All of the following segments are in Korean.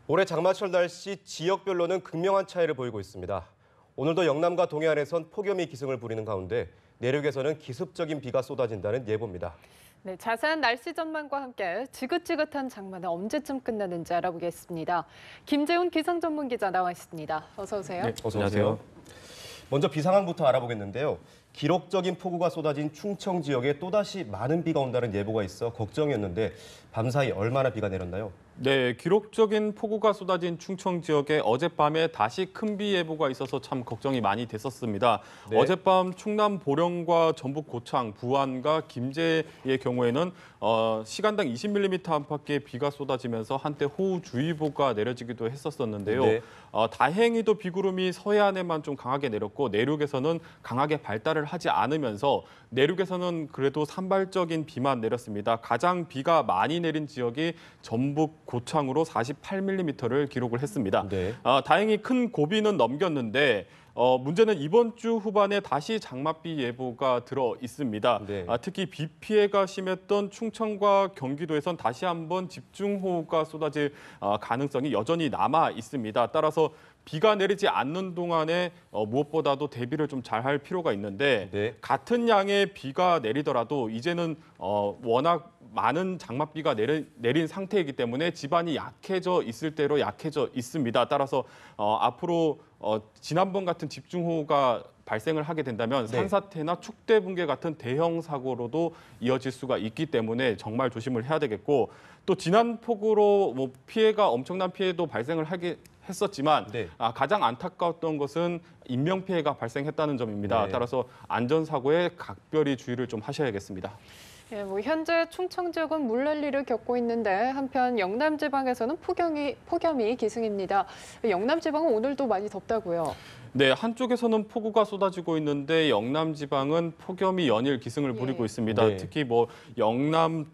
올해 장마철 날씨 지역별로는 극명한 차이를 보이고 있습니다. 오늘도 영남과 동해안에선 폭염이 기승을 부리는 가운데 내륙에서는 기습적인 비가 쏟아진다는 예보입니다. 네, 자세한 날씨 전망과 함께 지긋지긋한 장마는 언제쯤 끝나는지 알아보겠습니다. 김재훈 기상 전문 기자 나와 있습니다. 어서 오세요. 네, 어서 오세요. 먼저 비 상황부터 알아보겠는데요. 기록적인 폭우가 쏟아진 충청 지역에 또다시 많은 비가 온다는 예보가 있어 걱정이었는데 밤사이 얼마나 비가 내렸나요? 네, 기록적인 폭우가 쏟아진 충청 지역에 어젯밤에 다시 큰 비 예보가 있어서 참 걱정이 많이 됐었습니다. 네. 어젯밤 충남 보령과 전북 고창, 부안과 김제의 경우에는 시간당 20mm 안팎의 비가 쏟아지면서 한때 호우주의보가 내려지기도 했었는데요. 네. 다행히도 비구름이 서해안에만 좀 강하게 내렸고 내륙에서는 강하게 발달을 하지 않으면서 내륙에서는 그래도 산발적인 비만 내렸습니다. 가장 비가 많이 내린 지역이 전북 고창으로 48mm를 기록을 했습니다. 네. 다행히 큰 고비는 넘겼는데 문제는 이번 주 후반에 다시 장맛비 예보가 들어 있습니다. 네. 특히 비 피해가 심했던 충청과 경기도에선 다시 한번 집중호우가 쏟아질 가능성이 여전히 남아 있습니다. 따라서 비가 내리지 않는 동안에 무엇보다도 대비를 좀 잘할 필요가 있는데 네. 같은 양의 비가 내리더라도 이제는 워낙 많은 장맛비가 내린 상태이기 때문에 지반이 약해져 있을 대로 약해져 있습니다. 따라서 앞으로 지난번 같은 집중호우가 발생을 하게 된다면 네. 산사태나 축대 붕괴 같은 대형 사고로도 이어질 수가 있기 때문에 정말 조심을 해야 되겠고 또 지난 폭우로 뭐 피해가 엄청난 피해도 발생을 하게 했었지만 네. 가장 안타까웠던 것은 인명 피해가 발생했다는 점입니다. 네. 따라서 안전사고에 각별히 주의를 좀 하셔야겠습니다. 예, 현재 충청 지역은 물난리를 겪고 있는데 한편 영남 지방에서는 폭염이 기승입니다. 영남 지방은 오늘도 많이 덥다고요. 네, 한쪽에서는 폭우가 쏟아지고 있는데 영남 지방은 폭염이 연일 기승을 부리고 있습니다. 네. 특히 영남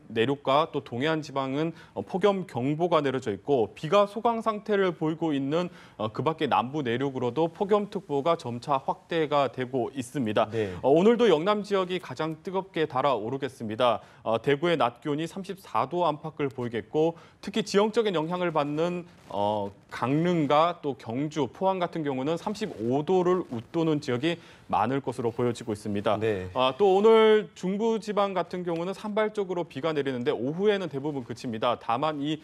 내륙과 또 동해안 지방은 폭염 경보가 내려져 있고 비가 소강 상태를 보이고 있는 그밖에 남부 내륙으로도 폭염특보가 점차 확대가 되고 있습니다. 네. 오늘도 영남 지역이 가장 뜨겁게 달아오르겠습니다. 대구의 낮 기온이 34도 안팎을 보이겠고 특히 지형적인 영향을 받는 강릉과 또 경주, 포항 같은 경우는 35도를 웃도는 지역이 많을 것으로 보여지고 있습니다. 네. 또 오늘 중부지방 같은 경우는 산발적으로 비가 내리는데 오후에는 대부분 그칩니다. 다만 이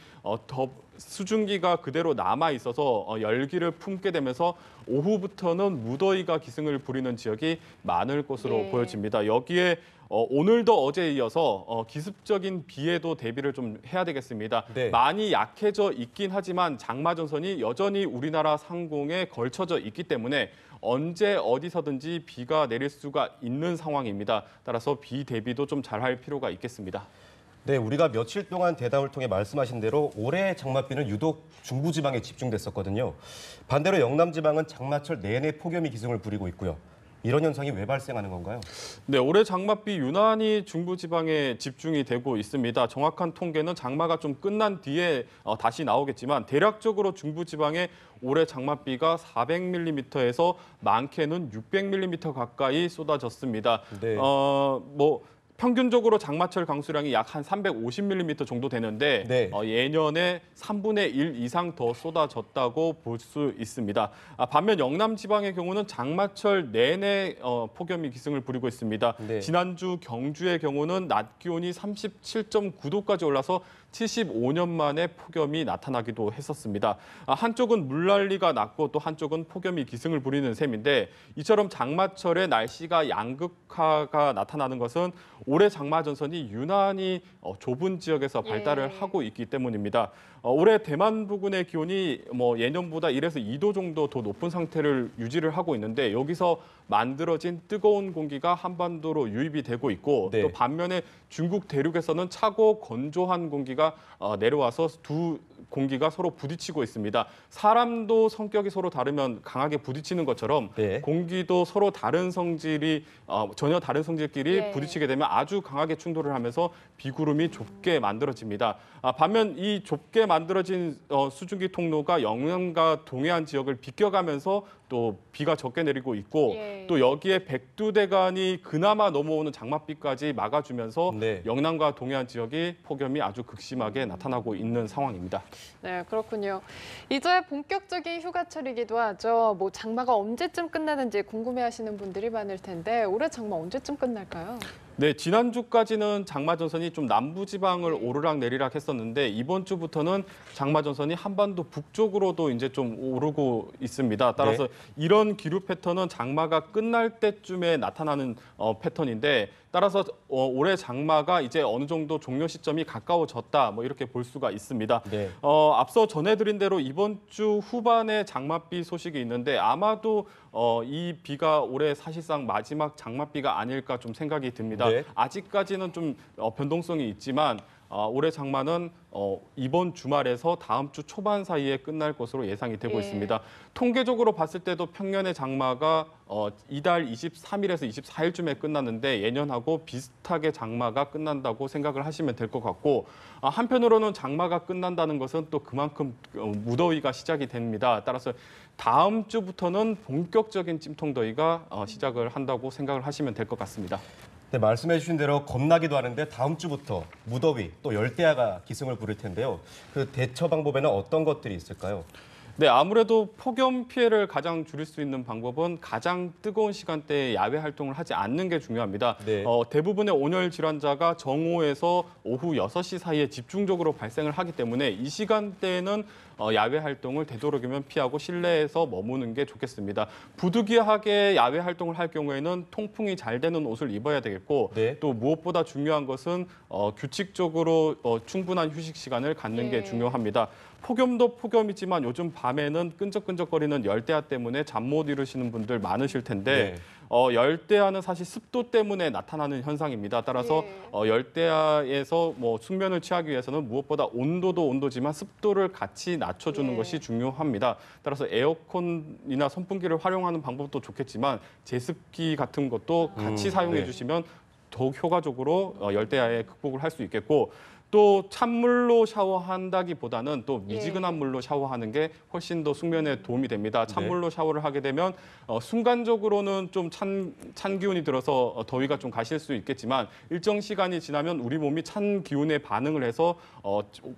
수증기가 그대로 남아 있어서 열기를 품게 되면서 오후부터는 무더위가 기승을 부리는 지역이 많을 것으로 보여집니다. 여기에 오늘도 어제에 이어서 기습적인 비에도 대비를 좀 해야 되겠습니다. 네. 많이 약해져 있긴 하지만 장마 전선이 여전히 우리나라 상공에 걸쳐져 있기 때문에 언제 어디서든지 비가 내릴 수가 있는 상황입니다. 따라서 비 대비도 좀 잘할 필요가 있겠습니다. 네, 우리가 며칠 동안 대담을 통해 말씀하신 대로 올해 장맛비는 유독 중부지방에 집중됐었거든요. 반대로 영남지방은 장마철 내내 폭염이 기승을 부리고 있고요. 이런 현상이 왜 발생하는 건가요? 네, 올해 장맛비 유난히 중부지방에 집중이 되고 있습니다. 정확한 통계는 장마가 좀 끝난 뒤에 다시 나오겠지만 대략적으로 중부지방에 올해 장맛비가 400mm에서 많게는 600mm 가까이 쏟아졌습니다. 네. 평균적으로 장마철 강수량이 약 한 350mm 정도 되는데 네. 예년에 3분의 1 이상 더 쏟아졌다고 볼 수 있습니다. 반면 영남 지방의 경우는 장마철 내내 폭염이 기승을 부리고 있습니다. 네. 지난주 경주의 경우는 낮 기온이 37.9도까지 올라서 75년 만에 폭염이 나타나기도 했었습니다. 한쪽은 물난리가 났고 또 한쪽은 폭염이 기승을 부리는 셈인데 이처럼 장마철에 날씨가 양극화가 나타나는 것은 올해 장마 전선이 유난히 좁은 지역에서 발달을 하고 있기 때문입니다. 올해 대만 부근의 기온이 예년보다 1에서 2도 정도 더 높은 상태를 유지를 하고 있는데 여기서 만들어진 뜨거운 공기가 한반도로 유입이 되고 있고 네. 또 반면에 중국 대륙에서는 차고 건조한 공기가 내려와서 두 공기가 서로 부딪히고 있습니다. 사람도 성격이 서로 다르면 강하게 부딪히는 것처럼 네. 공기도 서로 다른 성질이 전혀 다른 성질끼리 부딪히게 되면 아주 강하게 충돌을 하면서 비구름이 좁게 만들어집니다. 반면 이 좁게 만들어진 수증기 통로가 영남과 동해안 지역을 비껴가면서 또 비가 적게 내리고 있고 또 여기에 백두대간이 그나마 넘어오는 장맛비까지 막아주면서 네. 영남과 동해안 지역이 폭염이 아주 극심하게 나타나고 있는 상황입니다. 네, 그렇군요. 이제 본격적인 휴가철이기도 하죠. 뭐 장마가 언제쯤 끝나는지 궁금해하시는 분들이 많을 텐데 올해 장마 언제쯤 끝날까요? 네, 지난주까지는 장마 전선이 좀 남부 지방을 오르락 내리락 했었는데 이번 주부터는 장마 전선이 한반도 북쪽으로도 이제 좀 오르고 있습니다. 따라서 이런 기류 패턴은 장마가 끝날 때쯤에 나타나는 패턴인데 따라서 올해 장마가 이제 어느 정도 종료 시점이 가까워졌다 뭐 이렇게 볼 수가 있습니다. 네. 앞서 전해드린 대로 이번 주 후반에 장맛비 소식이 있는데 아마도 이 비가 올해 사실상 마지막 장맛비가 아닐까 좀 생각이 듭니다. 네. 아직까지는 좀 변동성이 있지만 올해 장마는 이번 주말에서 다음 주 초반 사이에 끝날 것으로 예상이 되고 있습니다. 통계적으로 봤을 때도 평년의 장마가 이달 23일에서 24일쯤에 끝났는데 예년하고 비슷하게 장마가 끝난다고 생각을 하시면 될 것 같고 한편으로는 장마가 끝난다는 것은 또 그만큼 무더위가 시작이 됩니다. 따라서 다음 주부터는 본격적인 찜통더위가 시작을 한다고 생각을 하시면 될 것 같습니다. 네, 말씀해 주신 대로 겁나기도 하는데 다음 주부터 무더위 또 열대야가 기승을 부릴 텐데요. 그 대처 방법에는 어떤 것들이 있을까요? 네, 아무래도 폭염 피해를 가장 줄일 수 있는 방법은 가장 뜨거운 시간대에 야외 활동을 하지 않는 게 중요합니다. 네. 대부분의 온열 질환자가 정오에서 오후 6시 사이에 집중적으로 발생을 하기 때문에 이 시간대에는 야외 활동을 되도록이면 피하고 실내에서 머무는 게 좋겠습니다. 부득이하게 야외 활동을 할 경우에는 통풍이 잘 되는 옷을 입어야 되겠고 네. 또 무엇보다 중요한 것은 규칙적으로 충분한 휴식 시간을 갖는 게 중요합니다. 폭염도 폭염이지만 요즘 밤에는 끈적끈적거리는 열대야 때문에 잠 못 이루시는 분들 많으실 텐데 열대야는 사실 습도 때문에 나타나는 현상입니다. 따라서 열대야에서 뭐 숙면을 취하기 위해서는 무엇보다 온도도 온도지만 습도를 같이 낮춰주는 것이 중요합니다. 따라서 에어컨이나 선풍기를 활용하는 방법도 좋겠지만 제습기 같은 것도 같이 사용해 주시면 더욱 효과적으로 열대야에 극복을 할 수 있겠고 또 찬물로 샤워한다기보다는 또 미지근한 물로 샤워하는 게 훨씬 더 숙면에 도움이 됩니다. 찬물로 샤워를 하게 되면 순간적으로는 좀 찬 기운이 들어서 더위가 좀 가실 수 있겠지만 일정 시간이 지나면 우리 몸이 찬 기운에 반응을 해서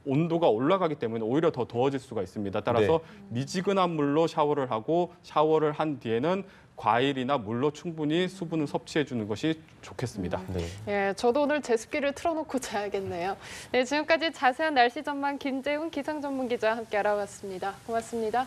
온도가 올라가기 때문에 오히려 더 더워질 수가 있습니다. 따라서 미지근한 물로 샤워를 하고 샤워를 한 뒤에는 과일이나 물로 충분히 수분을 섭취해 주는 것이 좋겠습니다. 예, 저도 오늘 제습기를 틀어놓고 자야겠네요. 네, 지금까지 자세한 날씨 전망 김재훈 기상 전문 기자와 함께 알아봤습니다. 고맙습니다.